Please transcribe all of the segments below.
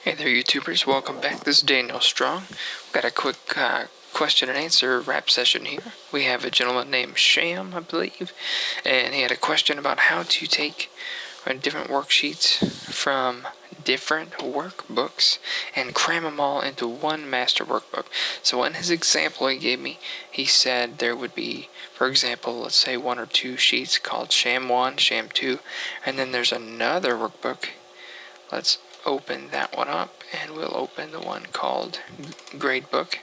Hey there, YouTubers. Welcome back. This is Daniel Strong. We've got a quick question and answer rap session here. We have a gentleman named Sham, I believe, and he had a question about how to take different worksheets from different workbooks and cram them all into one master workbook. So in his example he gave me, he said there would be, for example, let's say one or two sheets called Sham 1, Sham 2, and then there's another workbook. Let's open that one up, and we'll open the one called Gradebook.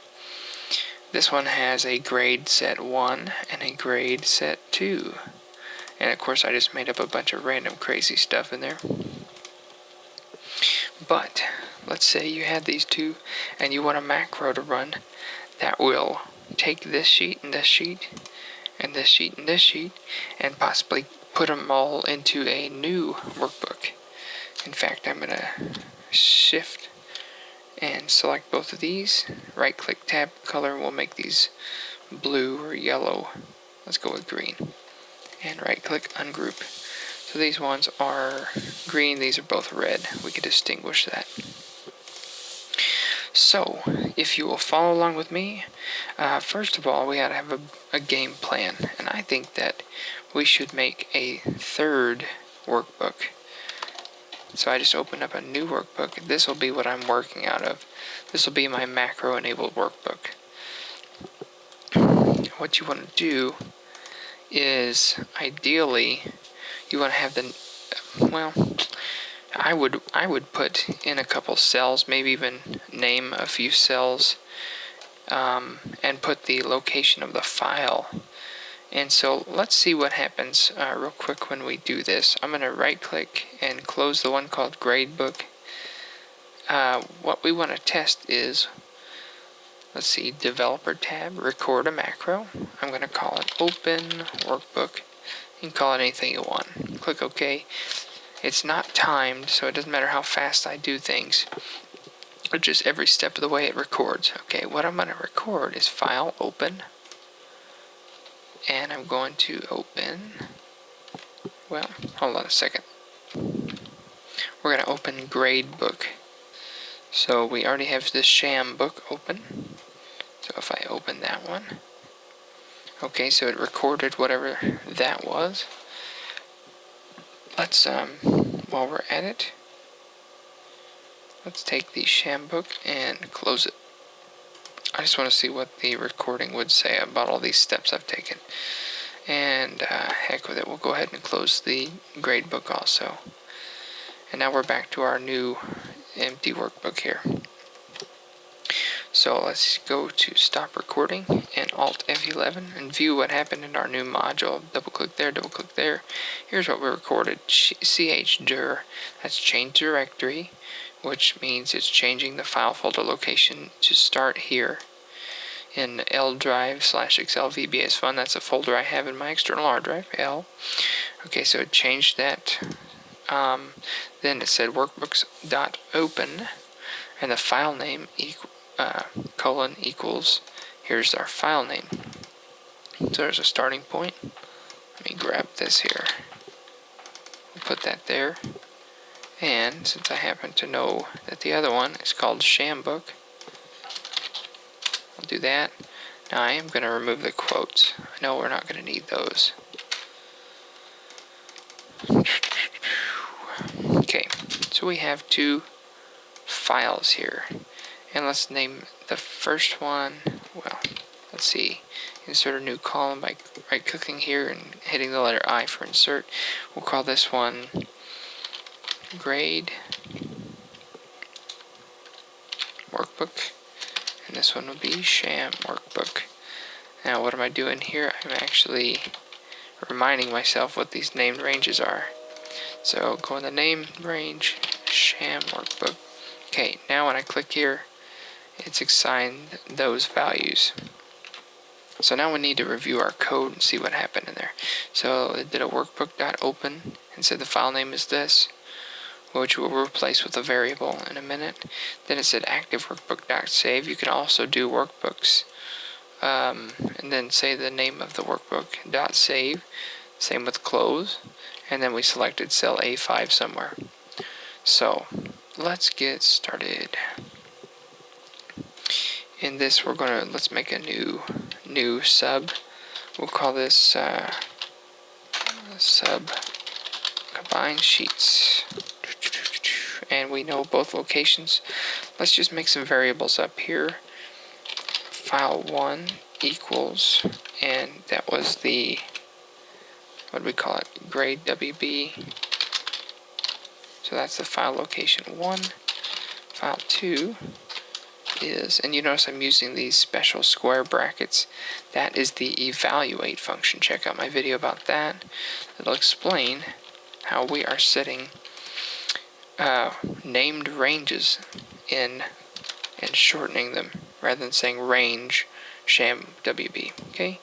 This one has a grade set 1 and a grade set 2. And of course I just made up a bunch of random crazy stuff in there. But let's say you had these two and you want a macro to run that will take this sheet and this sheet and this sheet and this sheet and possibly put them all into a new workbook. In fact, I'm going to shift and select both of these. Right click, tab color, we'll make these blue or yellow. Let's go with green. And right click, ungroup. So these ones are green, these are both red. We can distinguish that. So, if you will follow along with me, first of all, we got to have a game plan. And I think that we should make a third workbook. So I just opened up a new workbook. This will be what I'm working out of. This will be my macro-enabled workbook. What you want to do is, ideally, you want to have the, well, I would put in a couple cells, maybe even name a few cells, and put the location of the file. And so let's see what happens real quick when we do this. I'm going to right click and close the one called Gradebook. What we want to test is, let's see, Developer tab, record a macro. I'm going to call it Open Workbook. You can call it anything you want. Click OK. It's not timed, so it doesn't matter how fast I do things. But just every step of the way it records. Okay, what I'm going to record is File, Open. And I'm going to open, well, hold on a second. We're going to open Gradebook. So we already have this Sham book open. So if I open that one, okay, so it recorded whatever that was. Let's, while we're at it, let's take the Sham book and close it. I just want to see what the recording would say about all these steps I've taken. And heck with it, we'll go ahead and close the Gradebook also. And now we're back to our new empty workbook here. So let's go to stop recording and Alt F11 and view what happened in our new module. Double click there, double click there. Here's what we recorded. chdir, that's change directory, which means it's changing the file folder location to start here in L drive /Excel VBA is fun. That's a folder I have in my external hard drive, L. Okay, so it changed that. Then it said workbooks.open, and the file name colon equals, here's our file name. So there's a starting point. Let me grab this here. We'll put that there. And since I happen to know that the other one is called Sham book, I'll do that. Now I am going to remove the quotes. I know we're not going to need those. Okay, so we have two files here. And let's name the first one, well, let's see, insert a new column by right clicking here and hitting the letter I for insert. We'll call this one Grade Workbook, and this one will be Sham Workbook. Now what am I doing here? I'm actually reminding myself what these named ranges are. So go in the name range, Sham Workbook. Okay, now when I click here, it's assigned those values. So now we need to review our code and see what happened in there. So it did a workbook.open and said the file name is this, which we'll replace with a variable in a minute. Then it said active workbook.save. You can also do workbooks and then say the name of the workbook.save. Same with close. And then we selected cell A5 somewhere. So let's get started. In this, let's make a new sub. We'll call this sub Combine Sheets. And we know both locations. Let's just make some variables up here. File1 equals, and that was the, what do we call it? Grade WB. So that's the file location 1. File 2 is, and you notice I'm using these special square brackets. That is the evaluate function. Check out my video about that. It'll explain how we are setting named ranges in and shortening them rather than saying range sham WB. Okay,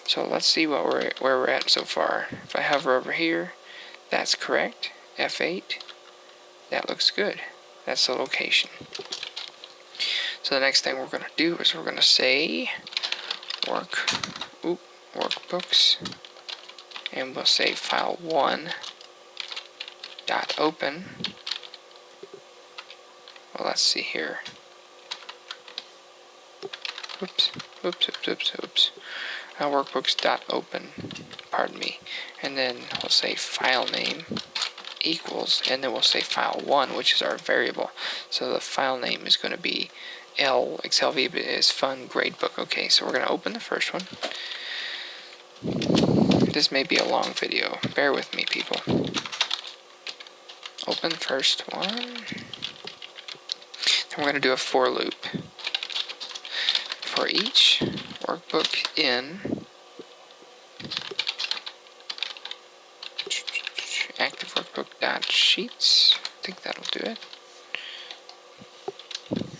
so let's see where we're at so far. If I hover over here, that's correct. F8, that looks good. That's the location. So the next thing we're going to do is we're going to say workbooks, and we'll say file1 dot open. Well, let's see here. Oops. Workbooks dot open. Pardon me. And then we'll say file name equals, and then we'll say file1, which is our variable. So the file name is going to be Excel VBA is fun gradebook. Okay, so we're going to open the first one. This may be a long video. Bear with me, people. Open first one. And we're going to do a for loop. For each workbook in active workbook.sheets. I think that'll do it.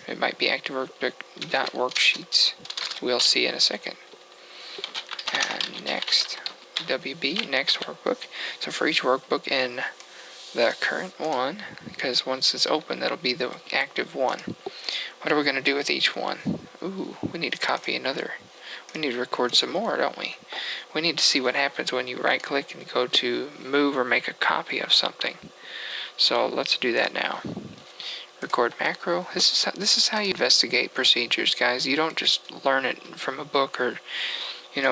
It might be active workbook.worksheets. We'll see in a second. And next, WB, next workbook. So for each workbook in the current one, because once it's open, that'll be the active one. What are we going to do with each one? Ooh, we need to copy another. We need to record some more, don't we? We need to see what happens when you right-click and go to move or make a copy of something. So let's do that now. Record macro. This is how you investigate procedures, guys. You don't just learn it from a book or,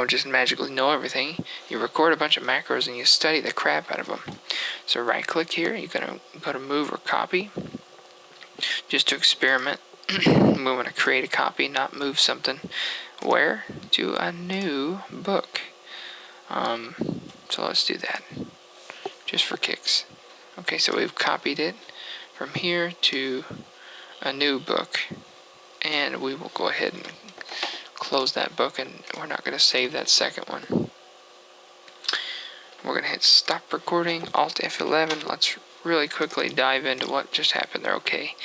just magically know everything. You record a bunch of macros and you study the crap out of them. So right-click here. You're going to go to move or copy, just to experiment. We want to create a copy, not move something. Where? To a new book. So let's do that, just for kicks. Okay, so we've copied it from here to a new book, and we will go ahead and close that book, and we're not going to save that second one. We're going to hit stop recording, Alt F11. Let's really quickly dive into what just happened there. Okay,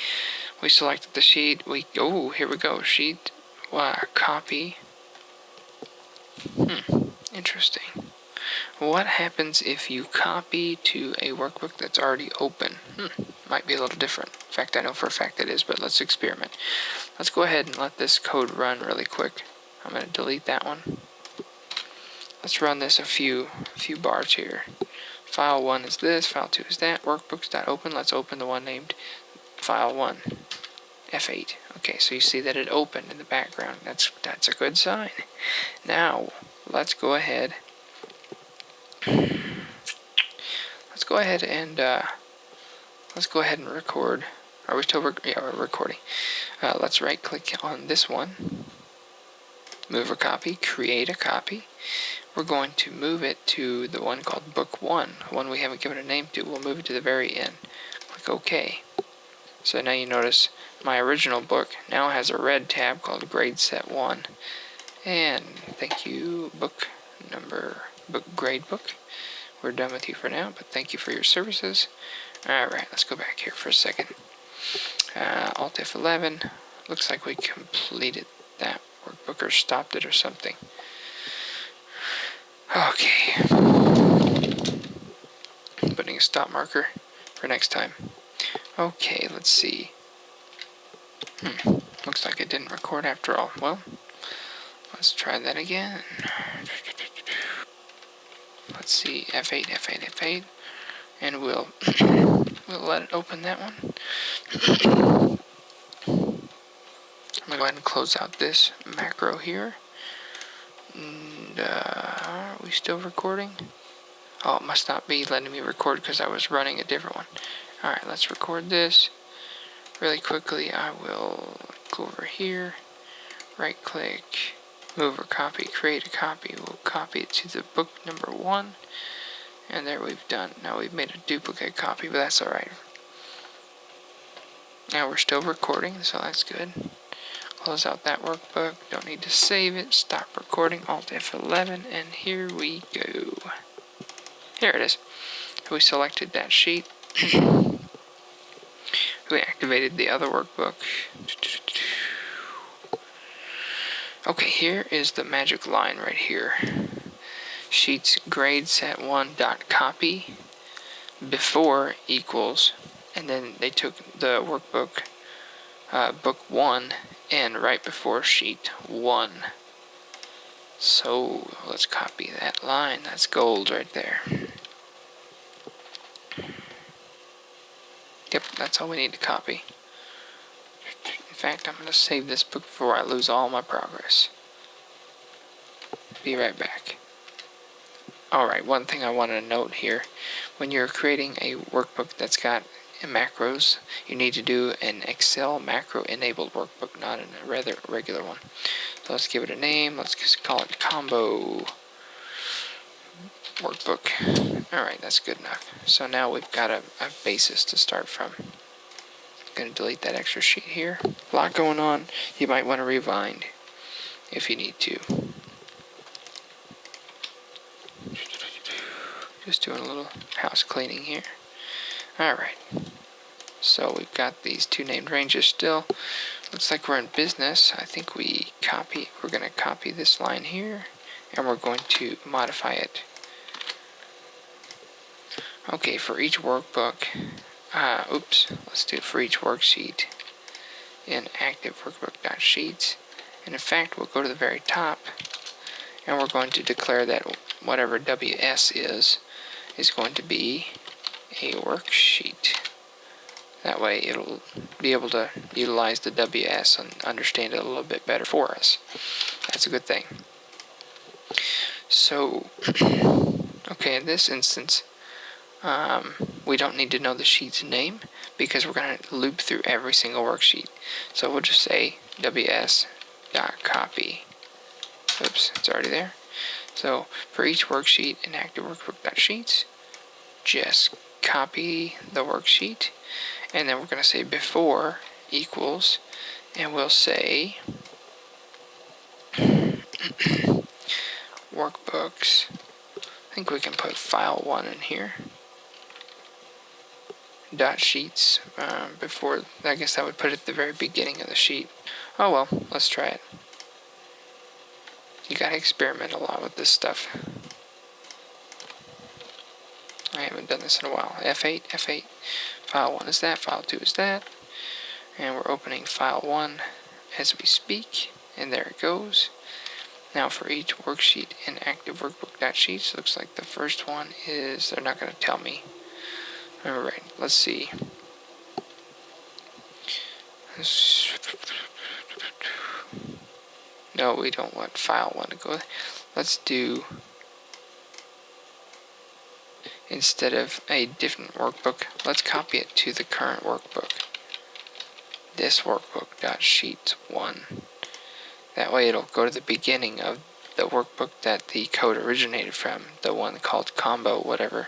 we selected the sheet. Here we go. Sheet, copy. Interesting. What happens if you copy to a workbook that's already open? Might be a little different. In fact, I know for a fact it is, but let's experiment. Let's go ahead and let this code run really quick. I'm going to delete that one. Let's run this a few bars here. File 1 is this, file 2 is that, workbooks.open. Let's open the one named file 1, F8. Okay, so you see that it opened in the background. That's a good sign. Now, let's go ahead and record. Are we still we're recording. Let's right click on this one, move or copy, create a copy. We're going to move it to the one called book 1, one we haven't given a name to. We'll move it to the very end. Click OK. So now you notice my original book now has a red tab called grade set 1. And thank you, grade book. We're done with you for now, but thank you for your services. Alright, let's go back here for a second. Alt F11. Looks like we completed that workbook or stopped it or something. Okay. Putting a stop marker for next time. Okay, let's see. Looks like it didn't record after all. Well, let's try that again. Let's see, F8, and we'll we'll let it open that one. I'm going to go ahead and close out this macro here. And, are we still recording? Oh, it must not be letting me record because I was running a different one. Alright, let's record this. Really quickly, I will go over here, right click, move or copy, create a copy. We'll copy it to the book number 1. And there we've done. Now we've made a duplicate copy, but that's alright. Now we're still recording, so that's good. Close out that workbook. Don't need to save it. Stop recording. Alt F11, and here we go. Here it is. We selected that sheet. We activated the other workbook. Okay, here is the magic line right here. Sheets grade set 1 dot copy before equals, and then they took the workbook book 1 and right before sheet 1. So let's copy that line. That's gold right there. Yep, that's all we need to copy. In fact, I'm going to save this book before I lose all my progress. Be right back. Alright, one thing I want to note here. When you're creating a workbook that's got macros, you need to do an Excel macro enabled workbook, not a rather regular one. So let's give it a name. Let's just call it Combo Workbook. Alright, that's good enough. So now we've got a basis to start from. I'm going to delete that extra sheet here. A lot going on. You might want to rewind if you need to. Just doing a little house cleaning here. Alright. So we've got these two named ranges still. Looks like we're in business. I think we're going to copy this line here, and we're going to modify it. Okay, for each workbook, let's do it for each worksheet in active workbook.sheets. And in fact, we'll go to the very top, and we're going to declare that whatever WS is going to be a worksheet. That way it'll be able to utilize the WS and understand it a little bit better for us. That's a good thing. So, okay, in this instance, we don't need to know the sheet's name because we're going to loop through every single worksheet. So we'll just say ws.copy. Oops, it's already there. So for each worksheet in active workbook.sheets, just copy the worksheet, and then we're going to say before equals, and we'll say workbooks. I think we can put file 1 in here. .sheets before. I guess that would put it at the very beginning of the sheet. Oh well, let's try it. You gotta experiment a lot with this stuff. I haven't done this in a while. F8, F8. File 1 is that, file 2 is that. And we're opening file 1 as we speak. And there it goes. Now for each worksheet in active workbook.sheets, looks like the first one is, they're not going to tell me. Alright, let's see. No, we don't want file 1 to go. Let's do, instead of a different workbook, let's copy it to the current workbook. This workbook.sheets 1. That way it'll go to the beginning of the workbook that the code originated from, the one called combo whatever.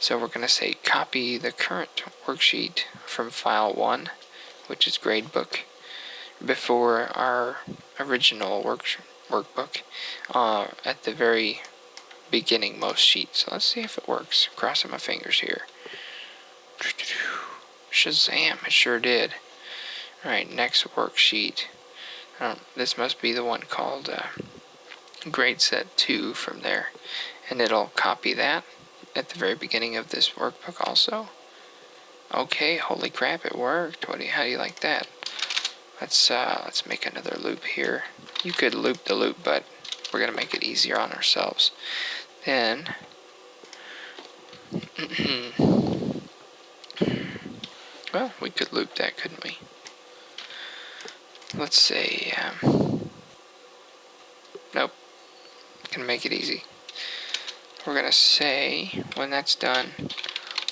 So we're going to say copy the current worksheet from file 1, which is gradebook, before our original workbook at the very beginning most sheet. So let's see if it works. Crossing my fingers here. Shazam, it sure did. Alright, next worksheet. This must be the one called grade set 2 from there. And it'll copy that at the very beginning of this workbook also. Okay, holy crap, it worked. How do you like that? Let's make another loop here. You could loop the loop, but we're going to make it easier on ourselves. Then Well, we could loop that, couldn't we? Let's say, nope, gonna make it easy. We're gonna say, when that's done,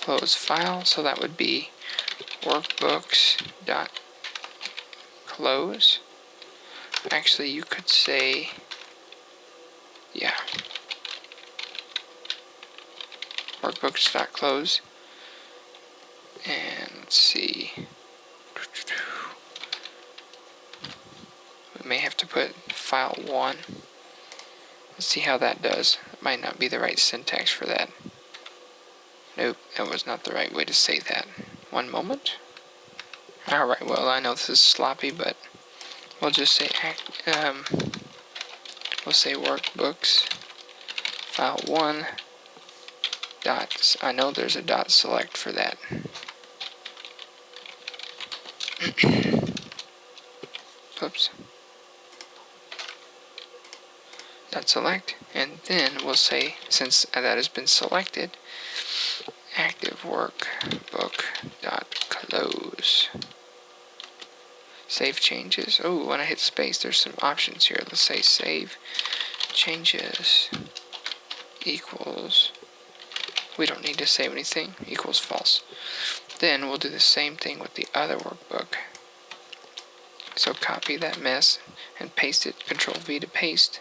close file, so that would be workbooks.close. Actually, you could say, yeah, workbooks.close. And let's see, we may have to put file 1. Let's see how that does. It might not be the right syntax for that. Nope, that was not the right way to say that. One moment. Alright, well, I know this is sloppy, but we'll just say we'll say workbooks file 1 dot, I know there's a dot select for that. Oops. Dot select, and then we'll say, since that has been selected, active workbook dot close. Save changes. Oh, when I hit space, there's some options here. Let's say save changes equals, we don't need to save anything, equals false. Then we'll do the same thing with the other workbook. So copy that mess and paste it, Control V to paste.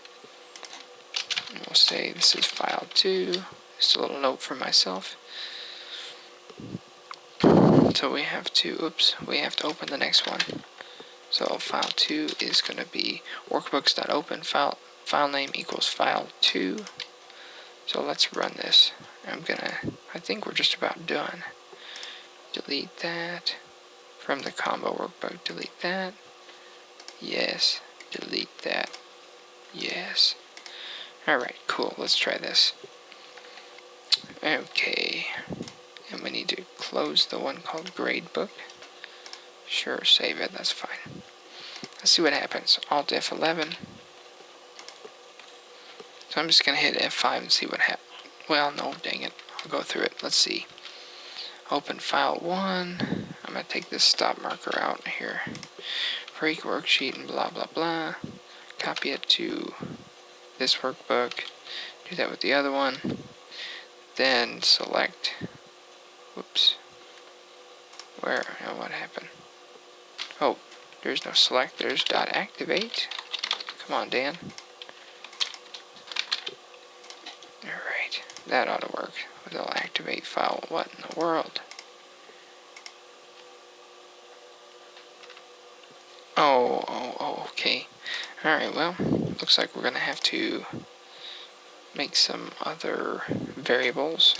And we'll say this is file 2. Just a little note for myself. So we have to, we have to open the next one. So file 2 is going to be workbooks.open, file name equals file 2. So let's run this. I think we're just about done. Delete that. From the combo workbook, delete that. Yes. Delete that. Yes. Alright, cool. Let's try this. Okay. And we need to close the one called gradebook. Sure, save it. That's fine. Let's see what happens. Alt F11. So I'm just going to hit F5 and see what happens. Well, no, dang it. I'll go through it. Let's see. Open file 1. I'm going to take this stop marker out here. Break worksheet and blah, blah, blah. Copy it to this workbook. Do that with the other one. Then select. Whoops. Where? Oh, what happened? Oh, there's no select. There's dot activate. Come on, Dan. Alright, that ought to work. It'll activate file. What in the world? Oh, okay. Alright, well, looks like we're going to have to make some other variables.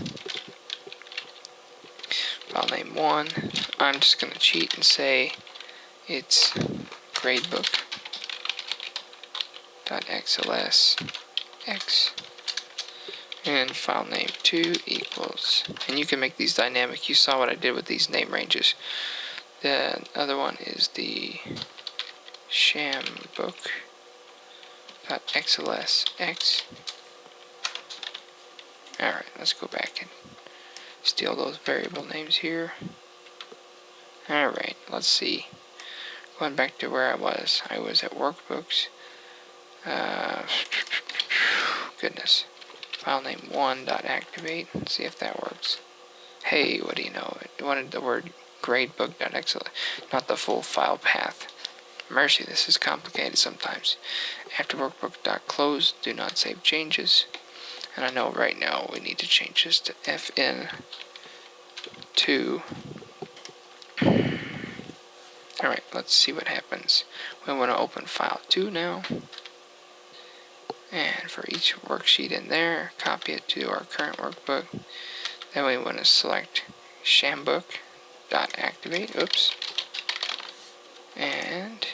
File name 1. I'm just going to cheat and say it's gradebook.xlsx. And file name 2 equals, and you can make these dynamic. You saw what I did with these name ranges. The other one is the shambook.xlsx. Alright, let's go back and steal those variable names here. Alright, let's see. Going back to where I was at workbooks. Goodness. File name 1.activate. Let's see if that works. Hey, what do you know? It wanted the word gradebook.xlsx, not the full file path. Mercy, this is complicated sometimes. After workbook.close, do not save changes. And I know right now we need to change this to FN2. Alright, let's see what happens. We want to open file 2 now. And for each worksheet in there, copy it to our current workbook. Then we want to select shambook.activate. Oops. And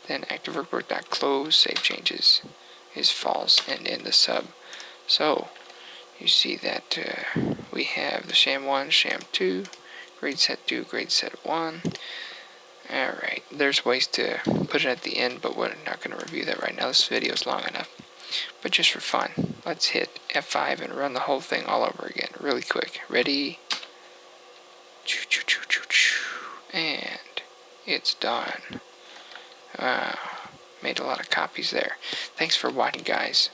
then active workbook.close, save changes is false, and in the sub. So you see that we have the sham1, sham2, grade set 2, grade set 1. Alright, there's ways to put it at the end, but we're not going to review that right now. This video is long enough. But just for fun, let's hit F5 and run the whole thing all over again really quick. Ready? Choo, choo, choo, choo, choo. it's done. Made a lot of copies there. Thanks for watching, guys.